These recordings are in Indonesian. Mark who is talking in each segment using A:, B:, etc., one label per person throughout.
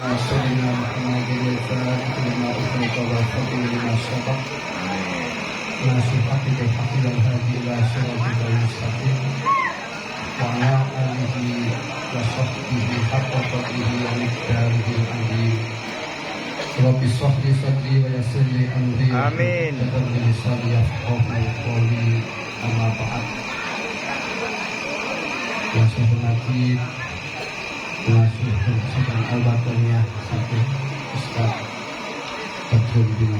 A: سيدنا محمد الفاتح لما أغلق والخاتم لما سبق ناصر الحق بالحق والهادي إلى صراطك المستقيم وعلى آله وصحبه حق قدره ومقداره العظيم رب اشرح لي صدري ويسر لي أمري
B: آمين
A: واحلل لساني يفقهوا قولي أما بعد. Yang saya hormati pengasuh sedang al-bataniyah satu Ustaz Badrun bin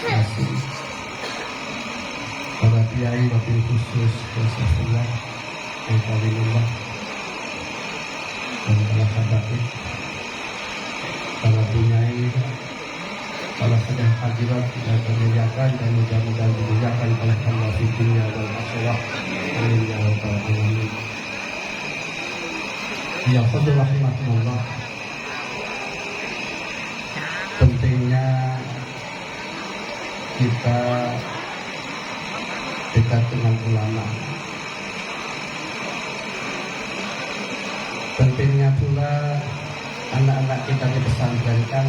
A: Nasir, para kiai wabil khusus Rasulullah yang kalimullah dan para habaib, para bunyai, para sedang hadirat yang dimuliakan dan mudah-mudahan dimuliakan oleh Allah di dunia wal akhirah. Amin ya rabbal alamin. Ya Fadil rahimahullah, pentingnya kita dekat dengan ulama. Pentingnya pula anak-anak kita dipesantrenkan.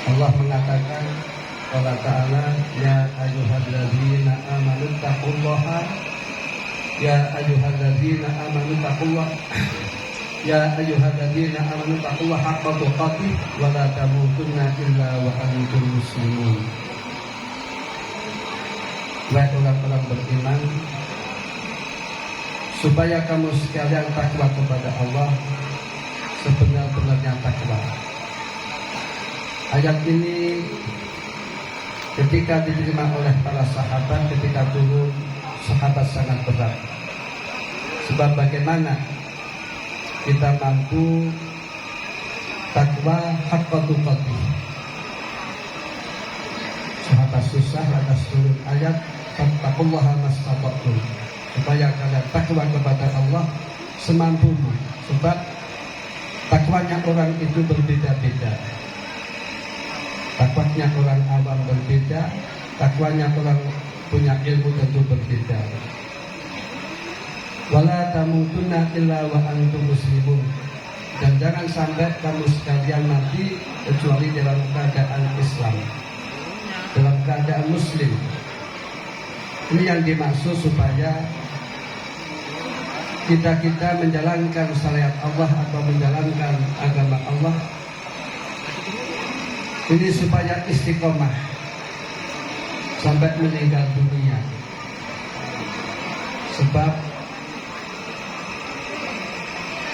A: Allah mengatakan, Allah Ta'ala, ya ayyuhalladzina amanu taqullaha, ya ayyuhalladzina amanu taqullah, ya ayyuhalladzina amanu taqullah haqqa tuqatih wa la tamutunna illa wa antum muslimun. Wahai orang-orang beriman, supaya kamu sekalian takwa kepada Allah sebenar-benarnya takwa. Ayat ini ketika diterima oleh para sahabat, ketika turun, sahabat sangat berat. Sebab bagaimana kita mampu takwa haqqa tuqatih. Sahabat susah, lantas turun ayat fattaqullaha mastata'tum, supaya kalian takwa kepada Allah semampumu. Sebab takwanya orang itu berbeda-beda. Takwanya orang awam berbeda, takwanya orang punya ilmu tentu berbeda. Wala tamutunna illa wa antum muslimun, dan jangan sampai kamu sekalian mati kecuali dalam keadaan Islam, dalam keadaan Muslim. Ini yang dimaksud supaya kita menjalankan syariat Allah atau menjalankan agama Allah ini supaya istiqomah sampai meninggal dunia. Sebab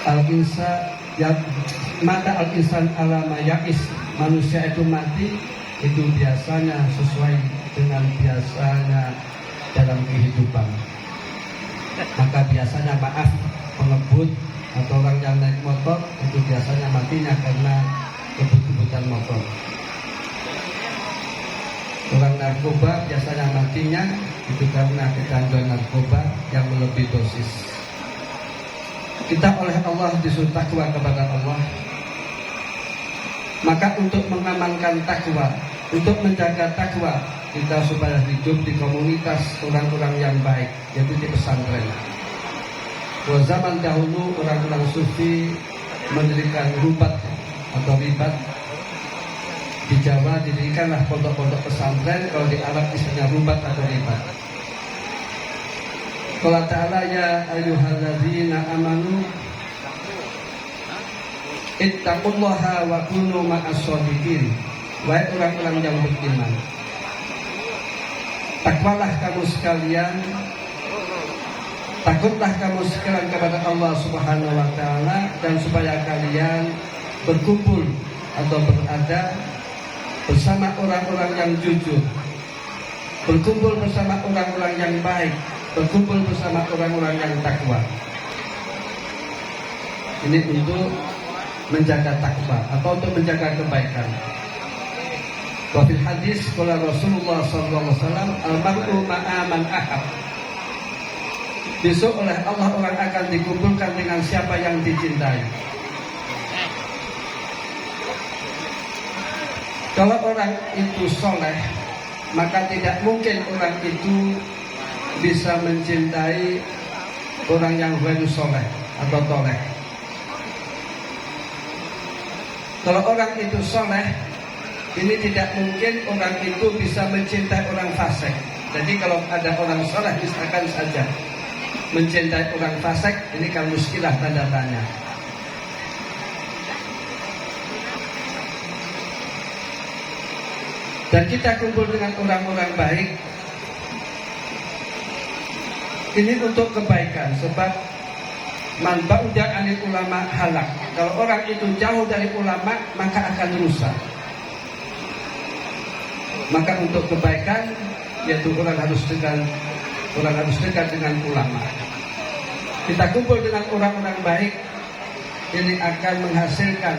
A: al-insan ya mata al-insan alama ya'is, manusia itu mati itu biasanya sesuai dengan biasanya dalam kehidupan. Maka biasanya maaf, pengebut atau orang yang naik motor itu biasanya matinya karena kebut-kebutan motor. Orang narkoba biasanya matinya itu karena kecanduan narkoba yang melebihi dosis. Kita oleh Allah disuruh takwa kepada Allah. Maka untuk mengamankan takwa, untuk menjaga takwa, kita supaya hidup di komunitas orang-orang yang baik, yaitu di pesantren. Zaman dahulu orang-orang sufi mendirikan rubat atau ribat. Di Jawa didirikanlah pondok-pondok pesantren, kalau di Arab istilahnya rubat atau ribat. Qala ta'ala ya ayyuhalladzina amanu ittaqullaha wa kunu ma'as-shadiqin. Wahai orang-orang yang beriman, takwalah kamu sekalian, takutlah kamu sekalian kepada Allah Subhanahu wa Ta'ala, dan supaya kalian berkumpul atau berada bersama orang-orang yang jujur, berkumpul bersama orang-orang yang baik, berkumpul bersama orang-orang yang takwa. Ini untuk menjaga takwa atau untuk menjaga kebaikan. Wa fil hadis qala Rasulullah sallallahu alaihi wasallam al-mar'u ma'a man ahab. Besok oleh Allah orang akan dikumpulkan dengan siapa yang dicintai. Kalau orang itu soleh, maka tidak mungkin orang itu bisa mencintai orang yang ghairu soleh atau toleh. Kalau orang itu soleh, ini tidak mungkin orang itu bisa mencintai orang fasik. Jadi kalau ada orang soleh misalkan saja mencintai orang fasik, ini kan muskilah, tanda tanya. Dan kita kumpul dengan orang-orang baik, ini untuk kebaikan. Sebab man ba'uda anil ulama halak. Kalau orang itu jauh dari ulama, maka akan rusak. Maka untuk kebaikan, yaitu orang harus dekat dengan ulama. Kita kumpul dengan orang-orang baik, ini akan menghasilkan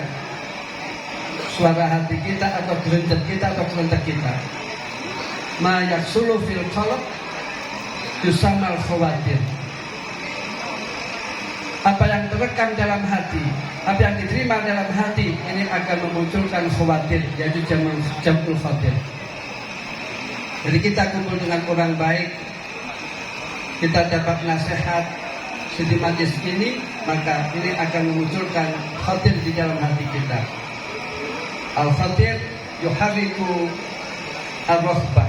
A: suara hati kita atau gerenjet kita atau kelentek kita. Ma yaksulu fil qalb yusamal khawatir. Apa yang terekam dalam hati, apa yang diterima dalam hati, ini akan memunculkan khawatir, yaitu jamul khawatir. Jadi kita kumpul dengan orang baik, kita dapat nasihat sedikit ini, maka ini akan memunculkan khawatir di dalam hati kita. Al-khatir yuhariku ar-rahbah.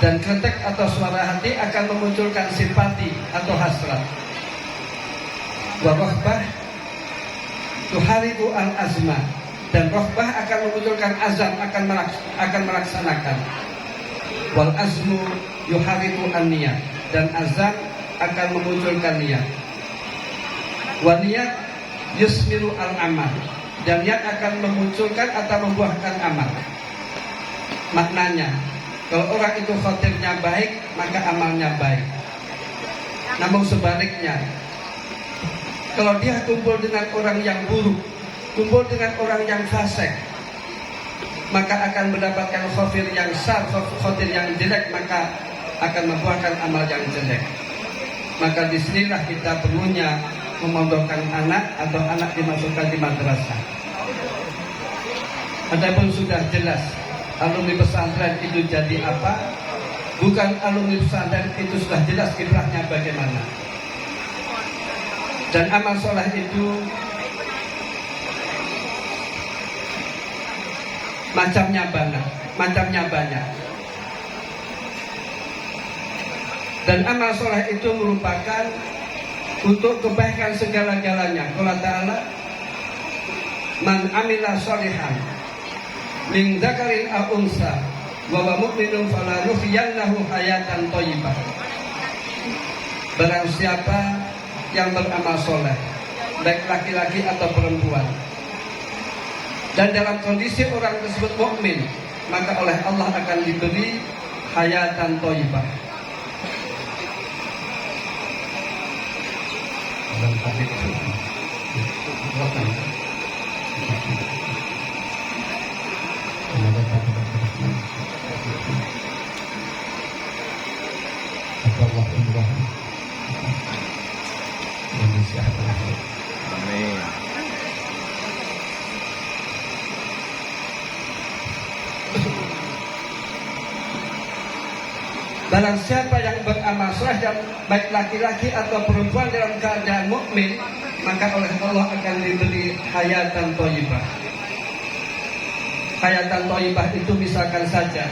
A: Dan kelentek atau suara hati akan memunculkan simpati atau hasrat. Wa-rahbah yuhariku al-azmah. Dan rahbah akan memunculkan azam, akan melaksanakan. Wal-azmu yuhariku an-niyat. Dan azam akan memunculkan niat. Wa-niyat yusmiru al-amal. Dan niat akan memunculkan atau membuahkan amal. Maknanya, kalau orang itu khawatirnya baik, maka amalnya baik. Namun sebaliknya, kalau dia kumpul dengan orang yang buruk, kumpul dengan orang yang fasik, maka akan mendapatkan khawatir yang sar, khawatir yang jelek, maka akan membuahkan amal yang jelek. Maka disinilah kita perlunya memondokkan anak atau anak dimasukkan di madrasah. Adapun sudah jelas alumni pesantren itu jadi apa, bukan alumni pesantren itu sudah jelas kiprahnya bagaimana. Dan amal soleh itu macamnya banyak. Dan amal soleh itu merupakan untuk kebaikan segala-galanya. Allah Ta'ala, man amila sholihan min dzakarin aw unsa wa huwa mu'minun falanuhyiyannahu hayatan thayyibah. Barang siapa yang beramal soleh, baik laki-laki atau perempuan, dan dalam kondisi orang tersebut mukmin, maka oleh Allah akan diberi hayatan thayyibah. Dalam hadis itu amin. Barang siapa yang beramal soleh, baik laki-laki atau perempuan dalam keadaan mukmin, maka oleh Allah akan diberi hayatan thayyibah. Hayatan thayyibah itu misalkan saja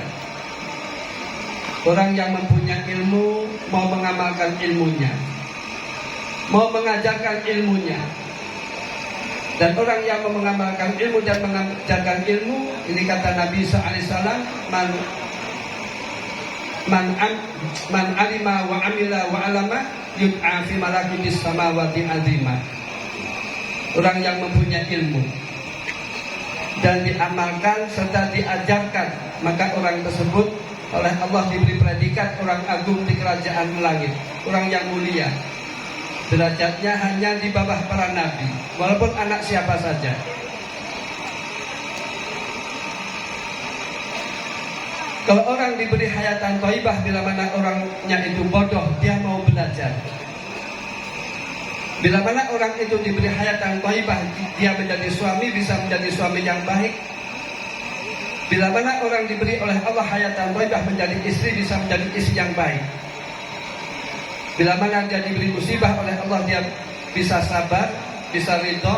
A: orang yang mempunyai ilmu mau mengamalkan ilmunya, mau mengajarkan ilmunya. Dan orang yang mau mengamalkan ilmu dan mengajarkan ilmu, ini kata Nabi SAW, man alima wa amila wa alama yud'a fi malakutis samawati azima. Orang yang mempunyai ilmu dan diamalkan serta diajarkan, maka orang tersebut oleh Allah diberi predikat orang agung di kerajaan langit, orang yang mulia. Derajatnya hanya di bawah para nabi, walaupun anak siapa saja. Kalau orang diberi hayatan thayyibah, bila mana orangnya itu bodoh, dia mau belajar. Bila mana orang itu diberi hayatan thayyibah, dia menjadi suami, bisa menjadi suami yang baik. Bila mana orang diberi oleh Allah hayatan thayyibah menjadi istri, bisa menjadi istri yang baik. Bila mana dia diberi musibah oleh Allah, dia bisa sabar, bisa ridho,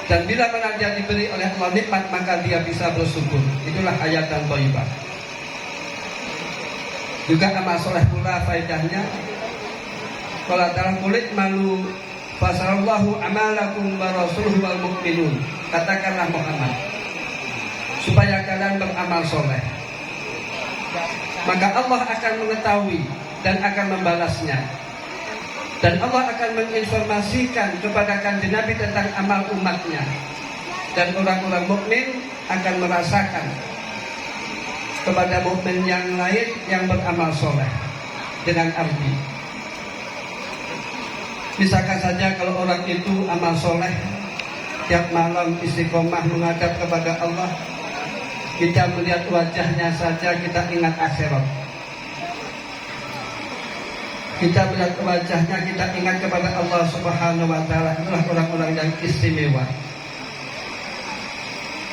A: Dan bila mana dia diberi oleh Allah nikmat, maka dia bisa bersyukur. Itulah ayat dan thayyibah. Juga amal soleh pula faedahnya. Kalau dalam kulit malu fasallallahu amalakum wa rasuluhu wal mu'minun. Katakanlah Muhammad, supaya kalian beramal soleh, maka Allah akan mengetahui dan akan membalasnya. Dan Allah akan menginformasikan kepada kanjeng Nabi tentang amal umatnya. Dan orang-orang mukmin akan merasakan kepada mukmin yang lain yang beramal soleh. Dengan arti, misalkan saja kalau orang itu amal soleh, tiap malam istiqomah menghadap kepada Allah, kita melihat wajahnya saja kita ingat akhirat. Kita melihat wajahnya kita ingat kepada Allah Subhanahu wa taala. Itulah orang-orang yang istimewa.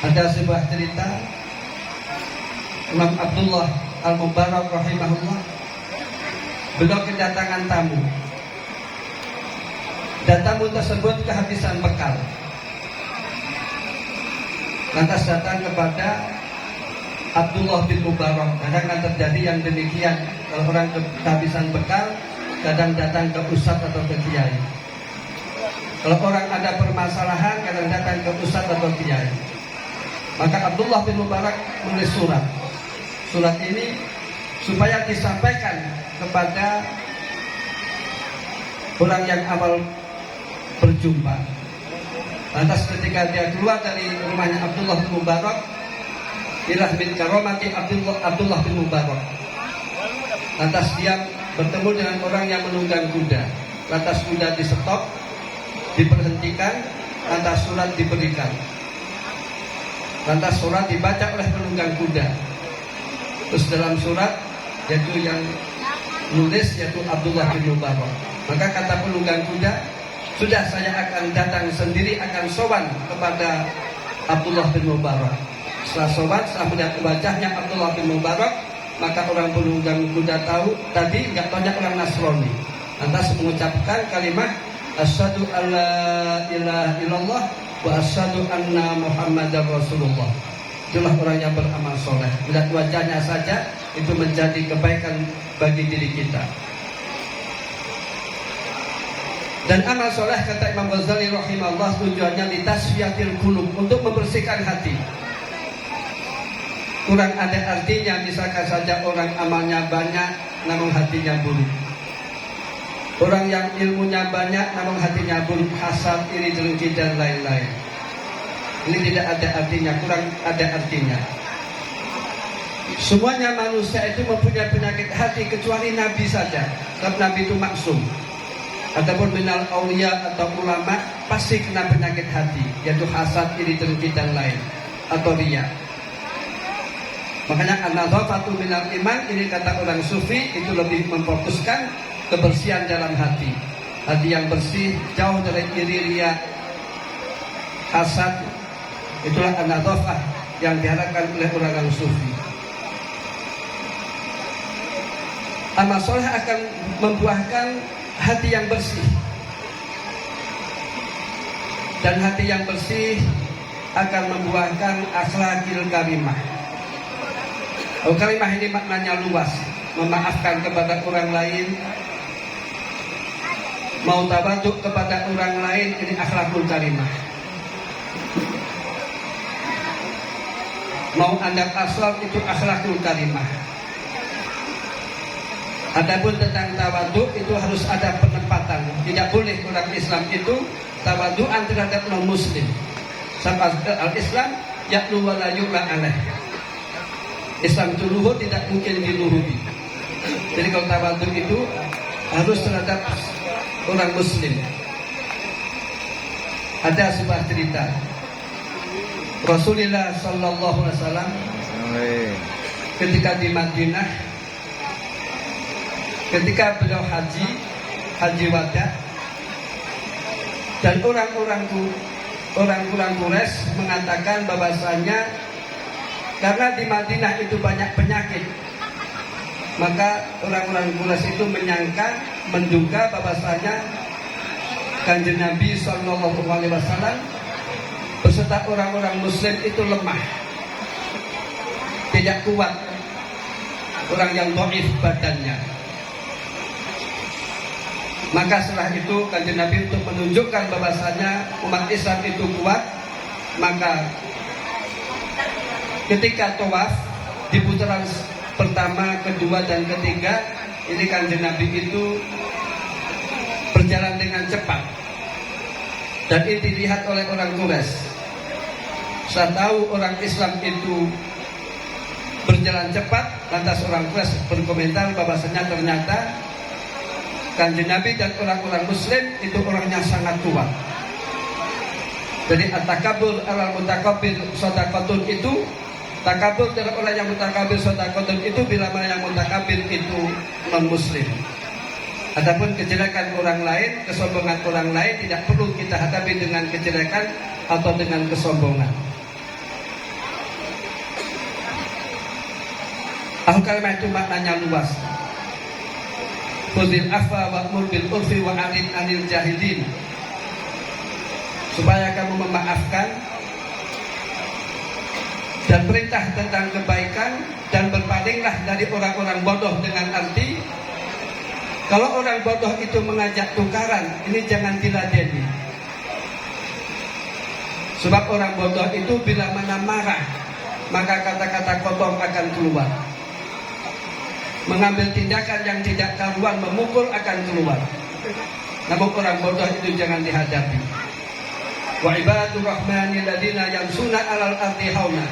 A: Ada sebuah cerita Imam Abdullah Al-Mubarak rahimahullah. Beliau kedatangan tamu. Dan tamu tersebut kehabisan bekal. Lantas datang kepada Abdullah bin Mubarak. Kadang kan terjadi yang demikian. Kalau orang kehabisan bekal, kadang datang ke ustadz atau ke kiai. Kalau orang ada permasalahan, kadang datang ke ustadz atau kiai. Maka Abdullah bin Mubarak menulis surat. Surat ini supaya disampaikan kepada orang yang awal berjumpa. Lantas ketika dia keluar dari rumahnya Abdullah bin Mubarak, ilah min karomati Abdullah bin Mubarak. Lantas dia bertemu dengan orang yang menunggang kuda. Lantas kuda di stop, diberhentikan, lantas surat diberikan. Lantas surat dibaca oleh penunggang kuda. Terus dalam surat, yaitu yang nulis yaitu Abdullah bin Mubarak. Maka kata penunggang kuda, sudah saya akan datang sendiri, akan sowan kepada Abdullah bin Mubarak. Setelah sowan, setelah melihat wajahnya Abdullah bin Mubarak, maka orang penunggang kuda tahu tadi nggak banyak orang Nasrani. Lantas mengucapkan kalimat asyhadu alla ilaha illallah wa asyhadu anna Muhammadar Rasulullah. Itulah orang yang beramal soleh. Melihat wajahnya saja itu menjadi kebaikan bagi diri kita. Dan amal soleh kata Imam Ghazali rahimahullah tujuannya litasfiyatil qulub, untuk membersihkan hati. Kurang ada artinya misalkan saja orang amalnya banyak namun hatinya buruk. Orang yang ilmunya banyak namun hatinya buruk, hasad, iri, dengki dan lain-lain. Ini tidak ada artinya, kurang ada artinya. Semuanya manusia itu mempunyai penyakit hati kecuali Nabi saja. Sebab Nabi itu maksum. Adapun minal aulia atau ulama pasti kena penyakit hati, yaitu hasad, iri, dengki dan lain, atau riya. Makanya an-nadhafatu minal iman, ini kata orang sufi, itu lebih memfokuskan kebersihan dalam hati. Hati yang bersih, jauh dari iri, riya, hasad. Itulah an-nadhafah yang diharapkan oleh orang sufi. Amal soleh akan membuahkan hati yang bersih. Dan hati yang bersih akan membuahkan akhlakil karimah. Kalimah ini maknanya luas. Memaafkan kepada orang lain, mau tawaduk kepada orang lain, ini akhlakul karimah. Mau adab asal itu akhlakul karimah. Adapun tentang tawaduk itu harus ada penempatan. Tidak boleh orang Islam itu tawaduan terhadap non muslim. Sebab al-Islam yaklu wa la yu'la alaih. Islam itu luhur, tidak mungkin diluhuri. Jadi kalau tawaduk itu harus terhadap orang muslim. Ada sebuah cerita Rasulullah sallallahu alaihi wasallam ketika di Madinah, ketika beliau haji wada, dan orang-orang Quraisy mengatakan bahwasanya karena di Madinah itu banyak penyakit, maka orang-orang Quraisy itu menyangka, menduga bahwasanya Kanjeng Nabi sallallahu alaihi wasallam serta orang-orang muslim itu lemah, tidak kuat, orang yang dhaif badannya. Maka setelah itu Kanjeng Nabi untuk menunjukkan bahwasanya umat Islam itu kuat, maka ketika tawaf di putaran pertama, kedua dan ketiga, ini Kanjeng Nabi itu berjalan dengan cepat. Dan ini dilihat oleh orang Quraisy. Saya tahu orang Islam itu berjalan cepat, lantas orang Quraisy berkomentar bahwasanya ternyata Kanjeng Nabi dan orang-orang Muslim itu orangnya sangat kuat. Jadi at-takabbur alal mutakabbir shadaqatun itu, takabur dari orang yang mutakabbir shadaqatun itu bila mana yang mutakabbir itu non-muslim. Adapun kejelekan orang lain, kesombongan orang lain tidak perlu kita hadapi dengan kejelekan atau dengan kesombongan. Al-kalimah itu maknanya luas. Khudhil afwa wa'mur bil urfi wa arid anil jahilin. Supaya kamu memaafkan dan perintah tentang kebaikan dan berpalinglah dari orang-orang bodoh, dengan arti kalau orang bodoh itu mengajak tukaran, ini jangan diladeni. Sebab orang bodoh itu bila mana marah, maka kata-kata kotor akan keluar. Mengambil tindakan yang tidak karuan, memukul akan keluar. Namun orang bodoh itu jangan dihadapi. Wa ibadur rahmani ladina yamsuna alal ardi hauna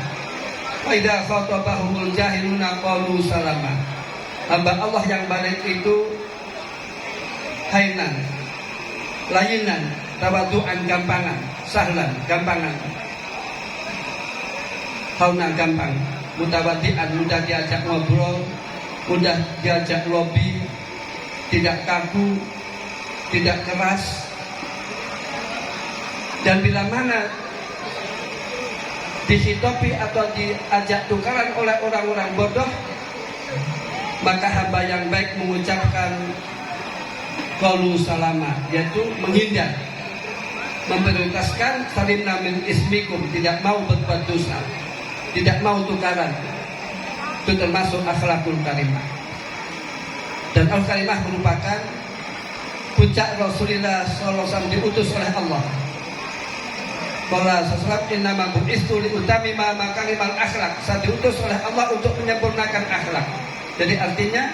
A: wa idza khatabahumul jahiluna qalu salama. Hamba Allah yang baik itu hainan, layinan, tawadu'an gampangan, sahlan gampangan, hauna gampang, mutawadi'an mudah diajak ngobrol, mudah diajak lobby, tidak kaku, tidak keras. Dan bila mana disitopi atau diajak tukaran oleh orang-orang bodoh, maka hamba yang baik mengucapkan qalu salama, yaitu menghindar, memprioritaskan salimna min ismikum, tidak mau berbuat dosa, tidak mau tukaran. Itu termasuk akhlakul karimah. Dan al-karimah merupakan puncak Rasulullah SAW diutus oleh Allah. Qala sallallahu innama bu'istu liutamima makarimal akhlak. Saya diutus oleh Allah untuk menyempurnakan akhlak. Jadi artinya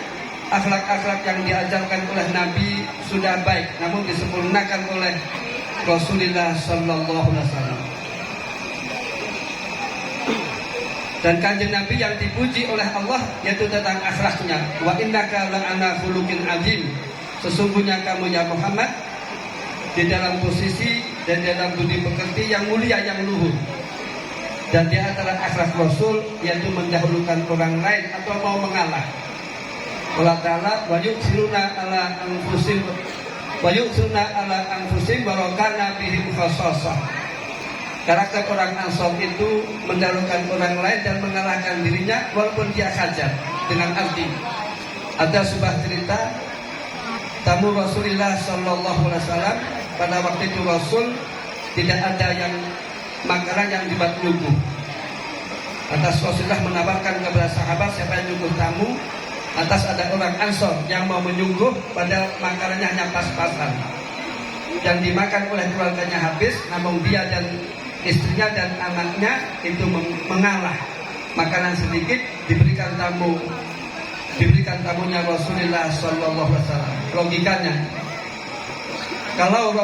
A: akhlak-akhlak yang diajarkan oleh Nabi sudah baik, namun disempurnakan oleh Rasulullah sallallahu alaihi wasallam. Dan Kanjeng Nabi yang dipuji oleh Allah yaitu tentang akhlaknya. Wa innaka la'ana khuluqin azim. Sesungguhnya kamu ya Muhammad di dalam posisi dan dalam budi pekerti yang mulia, yang luhur. Dan di antara akhlak Rasul yaitu mendahulukan orang lain atau mau mengalah. Allah Ta'ala wa yu'thiruna ala anfusihim wa kana bihim khassasah. Karakter orang Ansor itu mendahulukan orang lain dan mengalahkan dirinya walaupun dia hajar. Dengan arti ada sebuah cerita tamu Rasulullah sallallahu alaihi wasallam. Pada waktu itu Rasul tidak ada yang makanan yang dibuat lugu. Atas Rasulullah menawarkan kepada sahabat siapa yang nyuguh tamu. Atas ada orang Ansor yang mau menyungguh, pada makanannya hanya pas-pasan. Yang dimakan oleh keluarganya habis, namun dia dan istrinya dan anaknya itu mengalah. Makanan sedikit diberikan tamunya Rasulullah sallallahu alaihi wasallam. Logikanya, kalau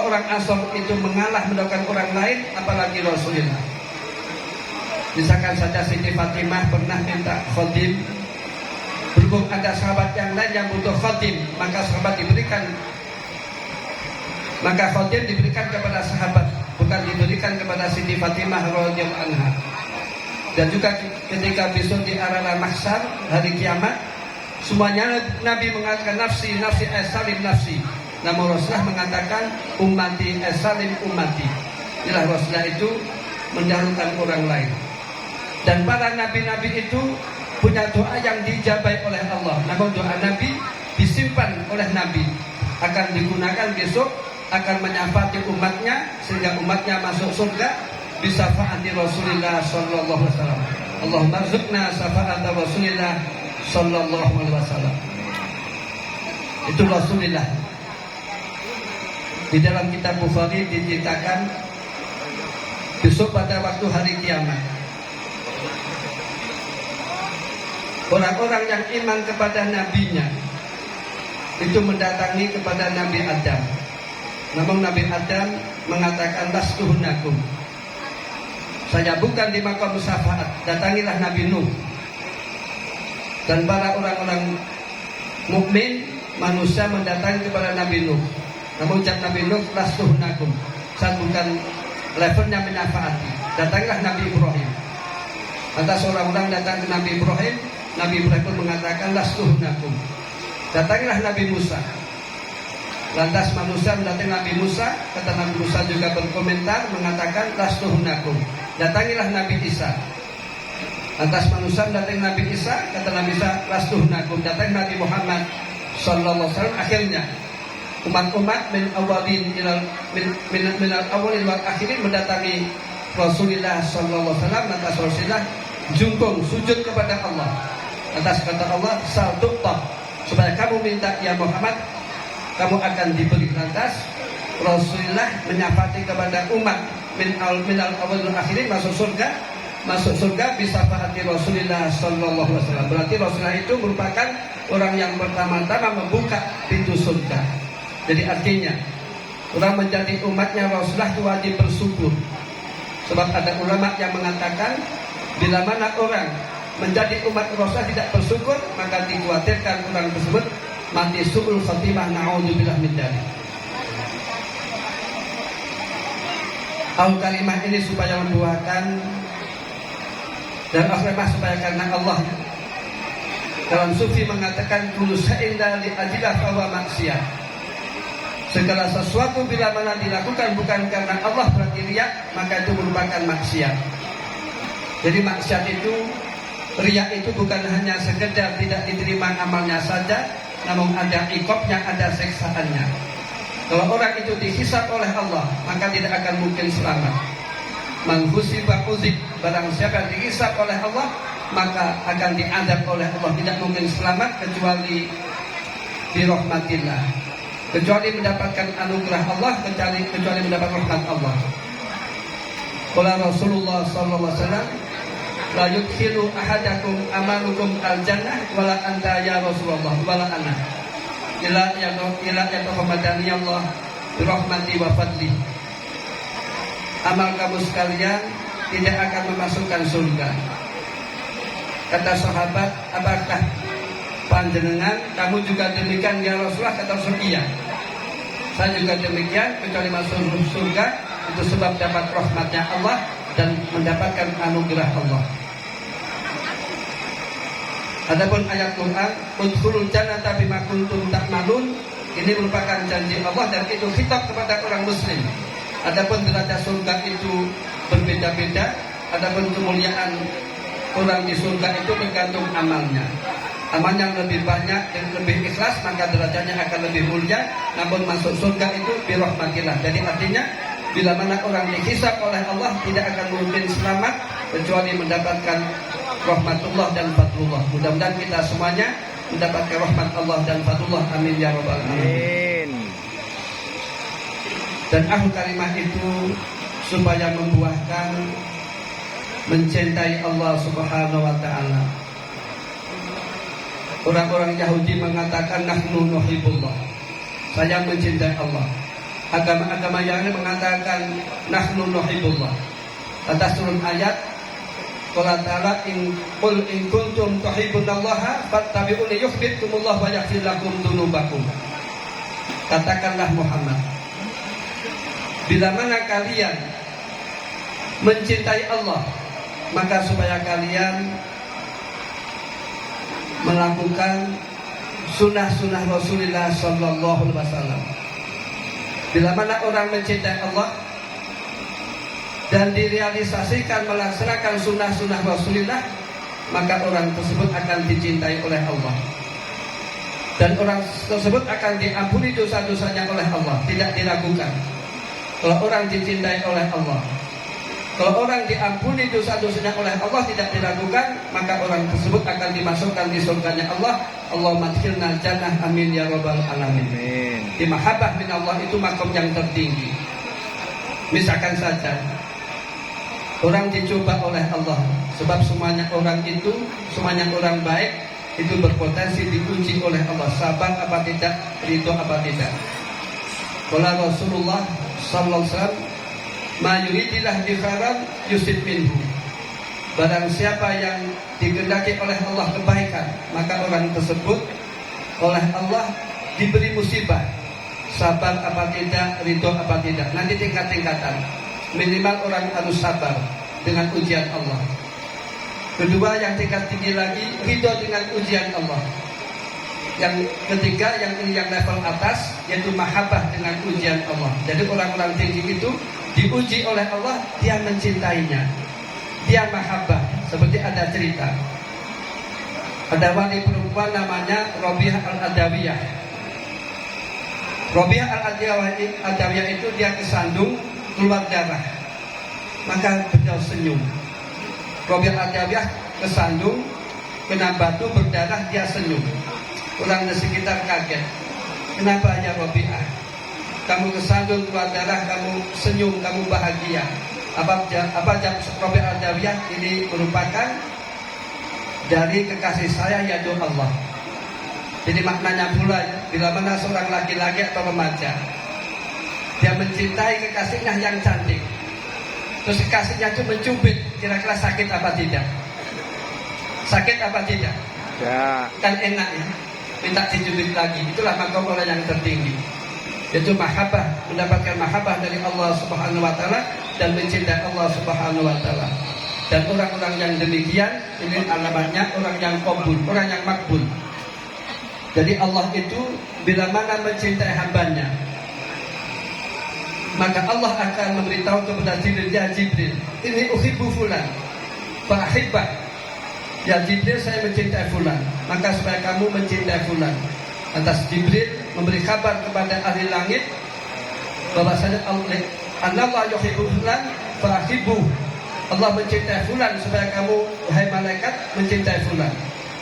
A: orang Ansor itu mengalah mendahulukan orang lain, apalagi Rasulullah. Misalkan saja Siti Fatimah pernah minta khodim. Berhubung ada sahabat yang lain yang butuh khodim, maka khodim diberikan kepada sahabat, bukan diberikan kepada Siti Fatimah radhiyallahu anha. Dan juga ketika besok di arena mahsyar hari kiamat, semuanya Nabi mengatakan nafsi salim nafsi. Namun Rasulullah mengatakan ummati salim ummati. Inilah Rasulullah itu mendahulukan orang lain. Dan para nabi-nabi itu punya doa yang dijabai oleh Allah. Namun doa Nabi disimpan oleh Nabi, akan digunakan besok akan menyafati umatnya sehingga umatnya masuk surga bisyafaati Rasulullah sallallahu alaihi wasallam. Allahumma rzuqna syafaata Rasulillah sallallahu alaihi wasallam. Itu Rasulullah. Di dalam kitab Bukhari diceritakan besok pada waktu hari kiamat, orang-orang yang iman kepada nabinya itu mendatangi kepada Nabi Adam. Namun Nabi Adam mengatakan lastuhunakum, saya bukan di maqam syafaat. Datangilah Nabi Nuh dan para orang-orang mukmin manusia mendatangi kepada Nabi Nuh. Namun ucap Nabi Nuh lastuhunakum, saya bukan levelnya menyafaati. Datangilah Nabi Ibrahim. Lantas orang-orang datang ke Nabi Ibrahim. Nabi Ibrahim pun mengatakan lastuhunakum. Datangilah Nabi Musa. Lantas manusia mendatangi Nabi Musa. Kata Nabi Musa juga berkomentar mengatakan lastuhunakum. Datangilah Nabi Isa. Lantas manusia mendatangi Nabi Isa. Kata Nabi Isa lastuhunakum. Datangi Nabi Muhammad sallallahu alaihi wasallam. Akhirnya umat-umat min awalin wal akhirin mendatangi Rasulullah sallallahu alaihi wasallam. Lantas Rasulullah jungkung sujud kepada Allah. Lantas kata Allah, sal tuqta, supaya kamu minta ya Muhammad, kamu akan diberi. Lantas Rasulullah menyafati kepada umat minal awal wal akhirin masuk surga bisa fahati Rasulullah sallallahu alaihi wasallam. Berarti Rasulullah itu merupakan orang yang pertama-tama membuka pintu surga. Jadi artinya orang menjadi umatnya Rasulullah itu wajib bersyukur. Sebab ada ulama yang mengatakan bila mana orang menjadi umat Rasulullah tidak bersyukur, maka dikhawatirkan orang tersebut mati su'ul khatimah, na'udzubillah min dzalik. Kalimat ini supaya membuahkan dan akhirnya supaya karena Allah. Dalam sufi mengatakan kullu syai'in li ajilah fahuwa maksiat. Segala sesuatu bila mana dilakukan bukan karena Allah berarti riya, maka itu merupakan maksiat. Jadi maksiat itu, riya itu bukan hanya sekedar tidak diterima amalnya saja, namun ada iqabnya, ada seksaannya. Kalau orang itu dihisab oleh Allah, maka tidak akan mungkin selamat. Man husiba uzib, barang siapa dihisab oleh Allah, maka akan diadab oleh Allah, tidak mungkin selamat kecuali birahmatillah. Kecuali mendapatkan anugerah Allah, kecuali mendapat rahmat Allah. Qala Rasulullah sallallahu alaihi wasallam, la yudkhilu ahadakum amalukum al-jannah wala anta ya Rasulullah wala ana. Ila ya Muhammadani Allah bi rahmati wa fadli. Amal kamu sekalian tidak akan memasukkan surga. Kata sahabat, apakah panjenengan kamu juga demikian ya Rasulullah? Kata Rasul, iya. Saya juga demikian, kecuali masuk surga itu sebab dapat rahmatnya Allah dan mendapatkan anugerah Allah. Adapun ayat Quran, udkhulul jannata bima kuntum ta'malun, ini merupakan janji Allah dan itu khitab kepada orang muslim. Adapun derajat surga itu berbeda-beda, adapun kemuliaan orang di surga itu tergantung amalnya. Amal yang lebih banyak, yang lebih ikhlas, maka derajatnya akan lebih mulia. Namun masuk surga itu birahmatillah. Jadi artinya bila mana orang dihisab oleh Allah tidak akan mungkin selamat kecuali mendapatkan rahmatullah dan fadlullah. Mudah-mudahan kita semuanya mendapatkan rahmat Allah dan fadlullah. Amin ya rabbal alamin. Dan akhir kalimat itu supaya membuahkan mencintai Allah Subhanahu wa taala. Orang-orang Yahudi mengatakan nahnu nuhibbullah, saya mencintai Allah. Agama-agama yang lain mengatakan nahnu nuhibbullah. Atas turun ayat qala ta'ala qul in kuntum tuhibbunallaha fattabi'uni yuhibbukumullah wa yaghfir lakum dzunubakum. Katakanlah Muhammad, bila mana kalian mencintai Allah, maka supaya kalian melakukan sunnah-sunnah Rasulullah sallallahu alaihi wasallam. Bila mana orang mencintai Allah dan direalisasikan melaksanakan sunnah-sunnah Rasulullah, maka orang tersebut akan dicintai oleh Allah. Dan orang tersebut akan diampuni dosa-dosanya oleh Allah, tidak diragukan. Kalau orang dicintai oleh Allah, kalau orang diampuni dosa-dosanya oleh Allah, tidak diragukan, maka orang tersebut akan dimasukkan di surganya Allah. Allahumma adkhilna jannah, amin ya rabbal alamin. Di mahabbah min Allah itu makom yang tertinggi. Misalkan saja orang dicoba oleh Allah, sebab semuanya orang itu, semuanya orang baik itu berpotensi diuji oleh Allah, sabar apa tidak, ridho apa tidak. Qala Rasulullah sallallahu alaihi wasallam, ma yuridillah bi khairan yusib minhu. Barang siapa yang dikehendaki oleh Allah kebaikan, maka orang tersebut oleh Allah diberi musibah, sabar apa tidak, ridho apa tidak. Nanti tingkat-tingkatan. Minimal orang harus sabar dengan ujian Allah. Kedua, yang tingkat tinggi lagi, ridho dengan ujian Allah. Yang ketiga, yang level atas, yaitu mahabbah dengan ujian Allah. Jadi orang-orang tinggi itu diuji oleh Allah, dia mencintainya, dia mahabbah. Seperti ada cerita, ada wali perempuan namanya Rabi'ah al-Adawiyah. Rabi'ah al-Adawiyah itu dia kesandung, keluar darah, maka beliau senyum. Rabi'ah al-Adawiyah kesandung, kena batu berdarah, dia senyum. Orang di sekitar kaget. Kenapa ya Rabi'ah? Kamu kesandung keluar darah, kamu senyum, kamu bahagia. Apa Rabi'ah al-Adawiyah ini merupakan dari kekasih saya, yaitu Allah. Jadi maknanya pula, bila mana seorang laki-laki atau remaja dia mencintai kekasihnya yang cantik, terus kekasihnya itu mencubit, kira-kira sakit apa tidak? Sakit apa tidak? Ya. Kan enak ya, minta dicubit lagi. Itulah makom orang yang tertinggi, yaitu mahabbah, mendapatkan mahabbah dari Allah Subhanahu wa taala dan mencintai Allah Subhanahu wa taala. Dan orang-orang yang demikian ini alamatnya orang yang qabul, orang yang makbul. Jadi Allah itu bila mana mencintai hambanya, maka Allah akan memberitahu kepada Jibril, ya Jibril, ini uhibbu fulan fa ahibbah. Ya Jibril, saya mencintai fulan, maka supaya kamu mencintai fulan. Atas Jibril memberi kabar kepada ahli langit bahwasanya Allah yuhibbu fulan fa ahibbu. Allah mencintai fulan supaya kamu, wahai malaikat, mencintai fulan.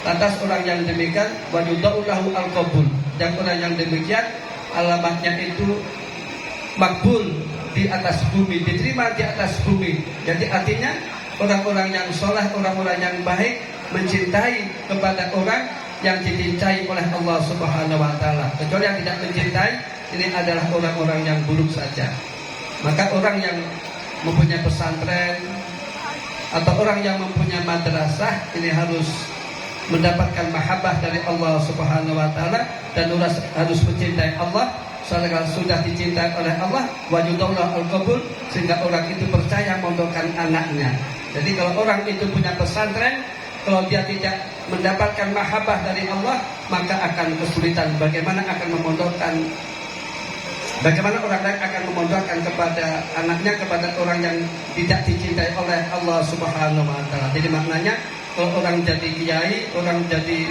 A: Lantas orang yang demikian wajudaulahu al-qabul, dan orang yang demikian alamatnya itu makbul di atas bumi, diterima di atas bumi. Jadi artinya orang-orang yang soleh, orang-orang yang baik mencintai kepada orang yang dicintai oleh Allah Subhanahu wa taala. Kecuali yang tidak mencintai, ini adalah orang-orang yang buruk saja. Maka orang yang mempunyai pesantren atau orang yang mempunyai madrasah ini harus mendapatkan mahabbah dari Allah Subhanahu wa taala dan harus mencintai Allah. Soalnya kalau sudah dicintai oleh Allah, wajudullah al-qabul, sehingga orang itu percaya mondokkan anaknya. Jadi kalau orang itu punya pesantren, kalau dia tidak mendapatkan mahabbah dari Allah, maka akan kesulitan bagaimana orang lain akan memondokkan kepada anaknya, kepada orang yang tidak dicintai oleh Allah Subhanahu wa taala. Jadi maknanya kalau orang jadi kiai, orang jadi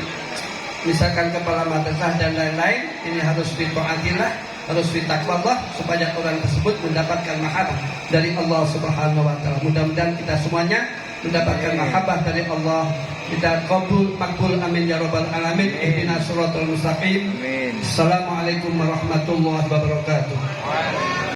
A: misalkan kepala madrasah dan lain-lain, ini harus ditaatilah, harus ditakwallah supaya orang tersebut mendapatkan mahabbah dari Allah Subhanahu wa taala. Mudah-mudahan kita semuanya mendapatkan mahabbah dari Allah. Kita qabul makbul, amin ya rabbal alamin. Ihdinas siratal mustaqim. Assalamualaikum warahmatullahi wabarakatuh.